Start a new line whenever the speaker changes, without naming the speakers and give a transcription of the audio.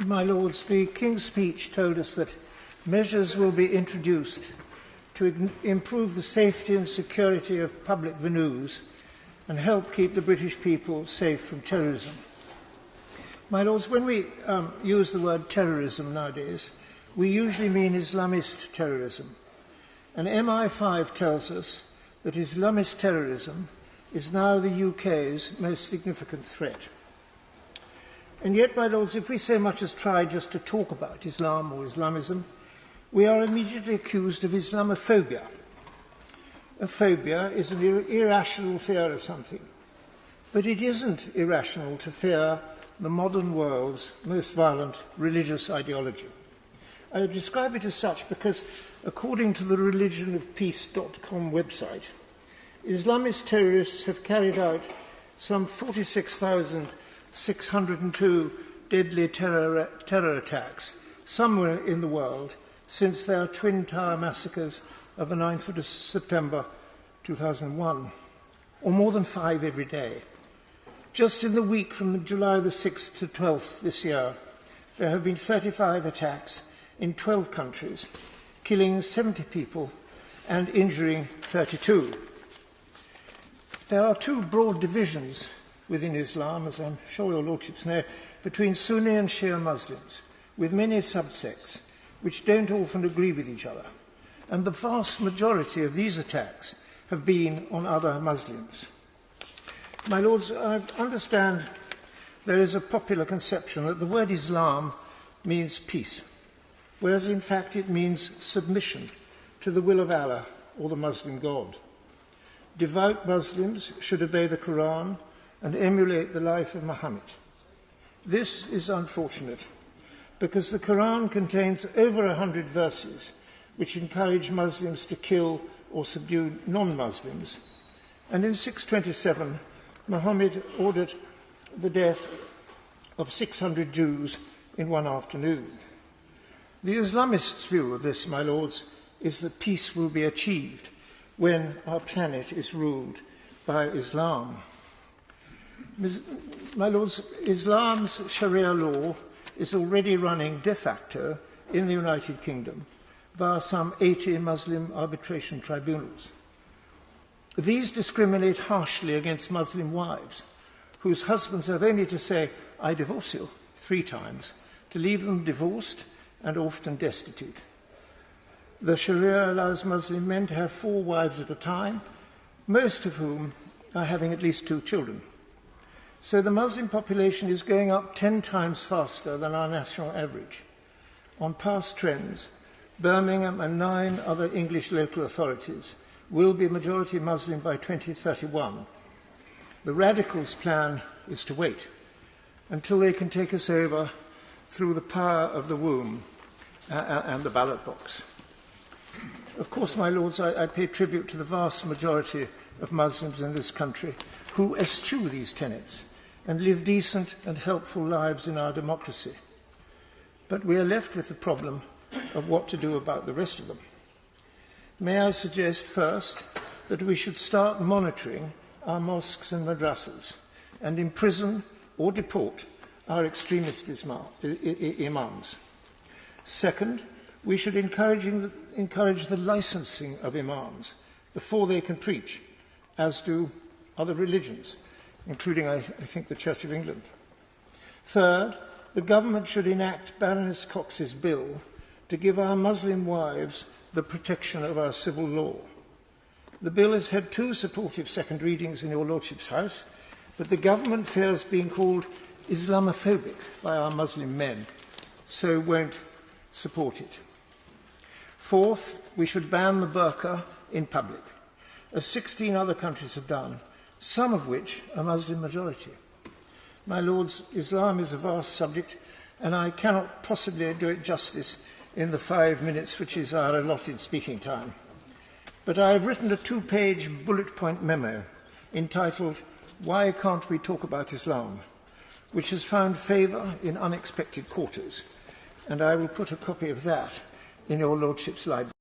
My Lords, the King's speech told us that measures will be introduced to improve the safety and security of public venues and help keep the British people safe from terrorism. My Lords, when we use the word terrorism nowadays, we usually mean Islamist terrorism. And MI5 tells us that Islamist terrorism is now the UK's most significant threat. And yet, my Lords, if we so much as try just to talk about Islam or Islamism, we are immediately accused of Islamophobia. A phobia is an irrational fear of something. But it isn't irrational to fear the modern world's most violent religious ideology. I describe it as such because, according to the religionofpeace.com website, Islamist terrorists have carried out some 46,602 deadly terror attacks somewhere in the world since their Twin Tower massacres of the 9th of September 2001, or more than 5 every day. Just in the week from July the 6th to 12th this year, there have been 35 attacks in 12 countries, killing 70 people and injuring 32. There are two broad divisions within Islam, as I'm sure your lordships know, between Sunni and Shia Muslims, with many subsects which don't often agree with each other. And the vast majority of these attacks have been on other Muslims. My Lords, I understand there is a popular conception that the word Islam means peace, whereas in fact it means submission to the will of Allah or the Muslim God. Devout Muslims should obey the Quran and emulate the life of Muhammad. This is unfortunate because the Quran contains over 100 verses which encourage Muslims to kill or subdue non-Muslims. And in 627, Muhammad ordered the death of 600 Jews in one afternoon. The Islamists' view of this, my Lords, is that peace will be achieved when our planet is ruled by Islam. My Lords, Islam's Sharia law is already running de facto in the United Kingdom via some 80 Muslim arbitration tribunals. These discriminate harshly against Muslim wives, whose husbands have only to say, "I divorce you," 3 times, to leave them divorced and often destitute. The Sharia allows Muslim men to have 4 wives at a time, most of whom are having at least 2 children. So the Muslim population is going up 10 times faster than our national average. On past trends, Birmingham and 9 other English local authorities will be majority Muslim by 2031. The Radicals' plan is to wait until they can take us over through the power of the womb and the ballot box. Of course, my Lords, I pay tribute to the vast majority of Muslims in this country who eschew these tenets and live decent and helpful lives in our democracy. But we are left with the problem of what to do about the rest of them. May I suggest first that we should start monitoring our mosques and madrasas and imprison or deport our extremist imams. Second, we should encourage the licensing of imams before they can preach, as do other religions, including, I think, the Church of England. Third, the government should enact Baroness Cox's bill to give our Muslim wives the protection of our civil law. The bill has had 2 supportive second readings in your Lordship's House, but the government fears being called Islamophobic by our Muslim men, so won't support it. Fourth, we should ban the burqa in public, as 16 other countries have done, some of which are Muslim majority. My Lords, Islam is a vast subject, and I cannot possibly do it justice in the 5 minutes which is our allotted speaking time. But I have written a 2-page bullet point memo entitled "Why Can't We Talk About Islam?", which has found favour in unexpected quarters, and I will put a copy of that in your Lordship's library.